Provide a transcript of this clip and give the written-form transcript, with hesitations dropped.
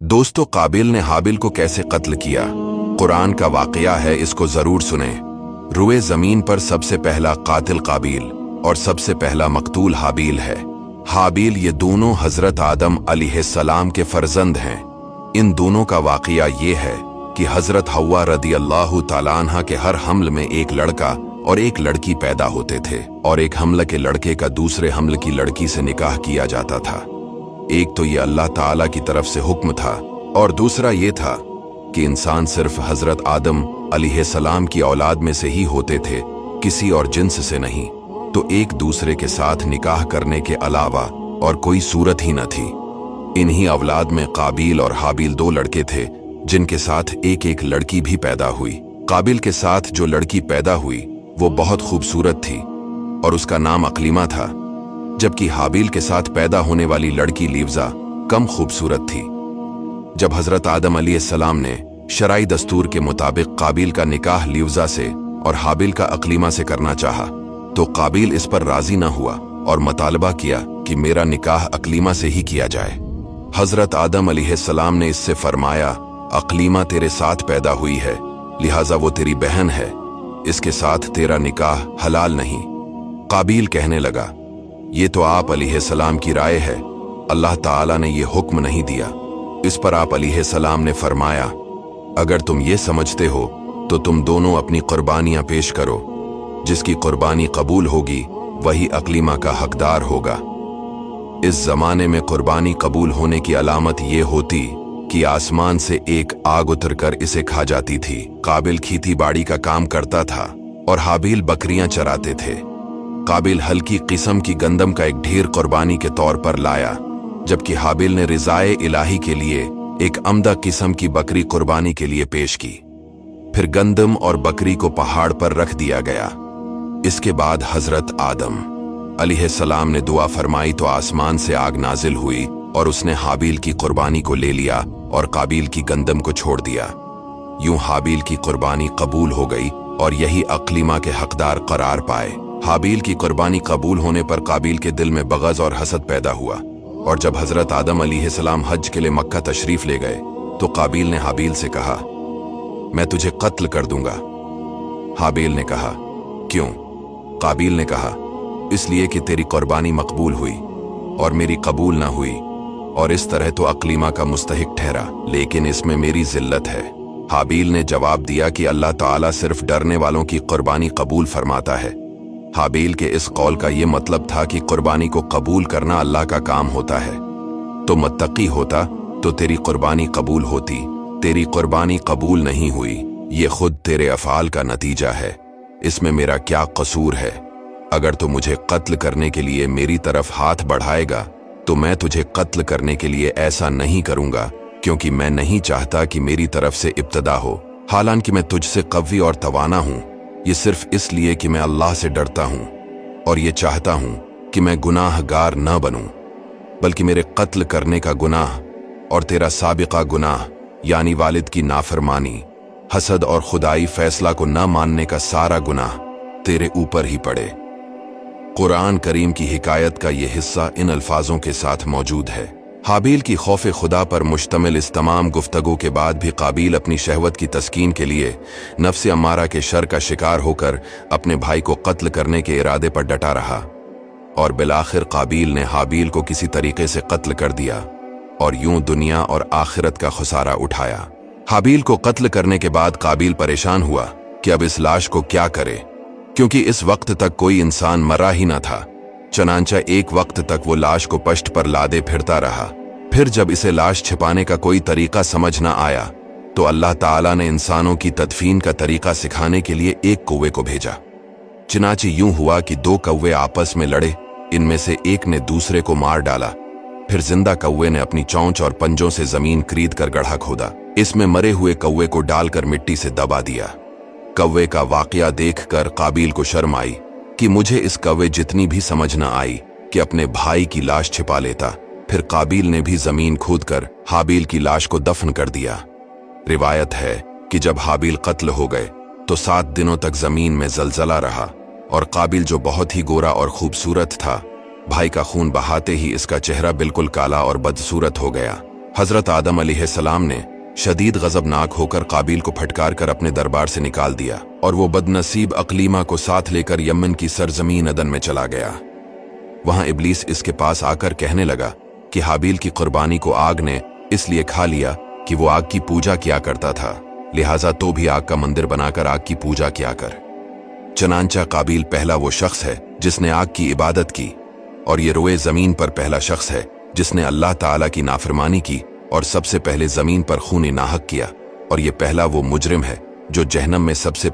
दोस्तों, काबिल ने हाबिल को कैसे कत्ल किया? कुरान का वाकया है, इसको जरूर सुने। रुए जमीन पर सबसे पहला कातिल काबिल और सबसे पहला मकतूल हाबिल है। हाबिल ये दोनों हजरत आदम अलैहिस्सलाम के फर्जंद हैं। इन दोनों का वाकया ये है कि हजरत हव्वा रदियल्लाहु ताला अन्हा के हर हमल में एक लड़का और एक लड़की पैदा होते थे, और एक हमल के लड़के का दूसरे हमल की लड़की से निकाह किया जाता था। एक तो ये अल्लाह ताला की तरफ से हुक्म था, और दूसरा ये था कि इंसान सिर्फ हजरत आदम अलैहिस्सलाम की औलाद में से ही होते थे, किसी और जिन्स से नहीं। तो एक दूसरे के साथ निकाह करने के अलावा और कोई सूरत ही न थी। इन्हीं औलाद में काबिल और हाबिल दो लड़के थे, जिनके साथ एक एक लड़की भी पैदा हुई। काबिल के साथ जो लड़की पैदा हुई वो बहुत खूबसूरत थी और उसका नाम अकलीमा था, जबकि हाबिल के साथ पैदा होने वाली लड़की लीवजा कम खूबसूरत थी। जब हजरत आदम अलैहिस्सलाम ने शरई दस्तूर के मुताबिक काबिल का निकाह लीवजा से और हाबिल का अकलीमा से करना चाहा, तो काबिल इस पर राजी न हुआ और मुतालबा किया कि मेरा निकाह अकलीमा से ही किया जाए। हजरत आदम अलैहिस्सलाम ने इससे फरमाया, अकलीमा तेरे साथ पैदा हुई है, लिहाजा वो तेरी बहन है, इसके साथ तेरा निकाह हलाल नहीं। काबिल कहने लगा, ये तो आप अलैहिस्सलाम की राय है, अल्लाह ताला ने ये हुक्म नहीं दिया। इस पर आप अलैहिस्सलाम ने फरमाया, अगर तुम ये समझते हो तो तुम दोनों अपनी कुर्बानियां पेश करो, जिसकी कुर्बानी कबूल होगी वही अकलीमा का हकदार होगा। इस जमाने में कुर्बानी कबूल होने की अलामत ये होती कि आसमान से एक आग उतरकर इसे खा जाती थी। काबिल खेती बाड़ी का काम करता था और हाबिल बकरियां चराते थे। काबिल हल्की किस्म की गंदम का एक ढेर कुर्बानी के तौर पर लाया, जबकि हाबिल ने रिज़ाए इलाही के लिए एक अमदा किस्म की बकरी कुर्बानी के लिए पेश की। फिर गंदम और बकरी को पहाड़ पर रख दिया गया। इसके बाद हजरत आदम अलैहिस्सलाम ने दुआ फरमाई तो आसमान से आग नाजिल हुई और उसने हाबिल की कुर्बानी को ले लिया और काबिल की गंदम को छोड़ दिया। यूं हाबिल की कुर्बानी कबूल हो गई और यही अकलीमा के हकदार करार पाए। हाबिल की कुर्बानी कबूल होने पर काबिल के दिल में बग़ज़ और हसद पैदा हुआ, और जब हजरत आदम अलैहिस्सलाम हज के लिए मक्का तशरीफ ले गए तो काबिल ने हाबिल से कहा, मैं तुझे कत्ल कर दूंगा। हाबिल ने कहा, क्यों? काबिल ने कहा, इसलिए कि तेरी कुर्बानी मकबूल हुई और मेरी कबूल ना हुई, और इस तरह तो अकलीमा का मुस्तहिक ठहरा, लेकिन इसमें मेरी जिल्लत है। हाबिल ने जवाब दिया कि अल्लाह ताला सिर्फ डरने वालों की कुर्बानी कबूल फरमाता है। हाबिल के इस कौल का ये मतलब था कि कुर्बानी को कबूल करना अल्लाह का काम होता है। तो मुत्तकी होता तो तेरी कुर्बानी कबूल होती। तेरी कुर्बानी कबूल नहीं हुई, ये खुद तेरे अफ़ाल का नतीजा है। इसमें मेरा क्या कसूर है? अगर तू मुझे कत्ल करने के लिए मेरी तरफ हाथ बढ़ाएगा तो मैं तुझे कत्ल करने के लिए ऐसा नहीं करूंगा, क्योंकि मैं नहीं चाहता कि मेरी तरफ से इब्तदा हो। हालांकि मैं तुझसे कवी और तवाना हूं, ये सिर्फ इसलिए कि मैं अल्लाह से डरता हूं और ये चाहता हूं कि मैं गुनाहगार न बनूं, बल्कि मेरे कत्ल करने का गुनाह और तेरा साबिका गुनाह यानी वालिद की नाफरमानी, हसद और खुदाई फैसला को न मानने का सारा गुनाह तेरे ऊपर ही पड़े। कुरान करीम की हिकायत का यह हिस्सा इन अल्फाजों के साथ मौजूद है। हाबिल की खौफ खुदा पर मुश्तमिल इस तमाम गुफ्तगू के बाद भी काबिल अपनी शहवत की तस्कीन के लिए नफ्स अम्मारा के शर का शिकार होकर अपने भाई को कत्ल करने के इरादे पर डटा रहा, और बिलाखिर काबिल ने हाबिल को किसी तरीके से कत्ल कर दिया और यूं दुनिया और आखिरत का खुसारा उठाया। हाबिल को कत्ल करने के बाद काबिल परेशान हुआ कि अब इस लाश को क्या करे, क्योंकि इस वक्त तक कोई इंसान मरा ही न था। चनांचा एक वक्त तक वो लाश को पश्त पर लादे फिरता रहा। फिर जब इसे लाश छिपाने का कोई तरीका समझ न आया तो अल्लाह ताला ने इंसानों की तदफीन का तरीका सिखाने के लिए एक कौवे को भेजा। चनांचे यूं हुआ कि दो कौवे आपस में लड़े, इनमें से एक ने दूसरे को मार डाला। फिर जिंदा कौवे ने अपनी चोंच और पंजों से जमीन करीद कर गड्ढा खोदा, इसमें मरे हुए कौवे को डालकर मिट्टी से दबा दिया। कौवे का वाकया देखकर काबिल को शर्म आई कि मुझे इस कौवे जितनी भी समझ न आई कि अपने भाई की लाश छिपा लेता। फिर काबिल ने भी जमीन खोदकर हाबिल की लाश को दफन कर दिया। रिवायत है कि जब हाबिल कत्ल हो गए तो 7 दिनों तक जमीन में जलजला रहा, और काबिल जो बहुत ही गोरा और खूबसूरत था, भाई का खून बहाते ही इसका चेहरा बिल्कुल काला और बदसूरत हो गया। हजरत आदम अलैहिस्सलाम ने शदीद गजबनाक होकर काबिल को फटकार कर अपने दरबार से निकाल दिया और वो बदनसीब अकलीमा को साथ लेकर यमन की सरजमीन अदन में चला गया। वहां इब्लीस इसके पास आकर कहने लगा कि हाबिल की कुर्बानी को आग ने इसलिए खा लिया कि वो आग की पूजा किया करता था, लिहाजा तो भी आग का मंदिर बनाकर आग की पूजा किया कर। चनांचा काबिल पहला वो शख्स है जिसने आग की इबादत की, और ये रोए जमीन पर पहला शख्स है जिसने अल्लाह ताला की नाफरमानी की और सबसे पहले जमीन पर खून नाहक किया, और ये पहला वो मुजरिम है जो जहन्नम में सबसे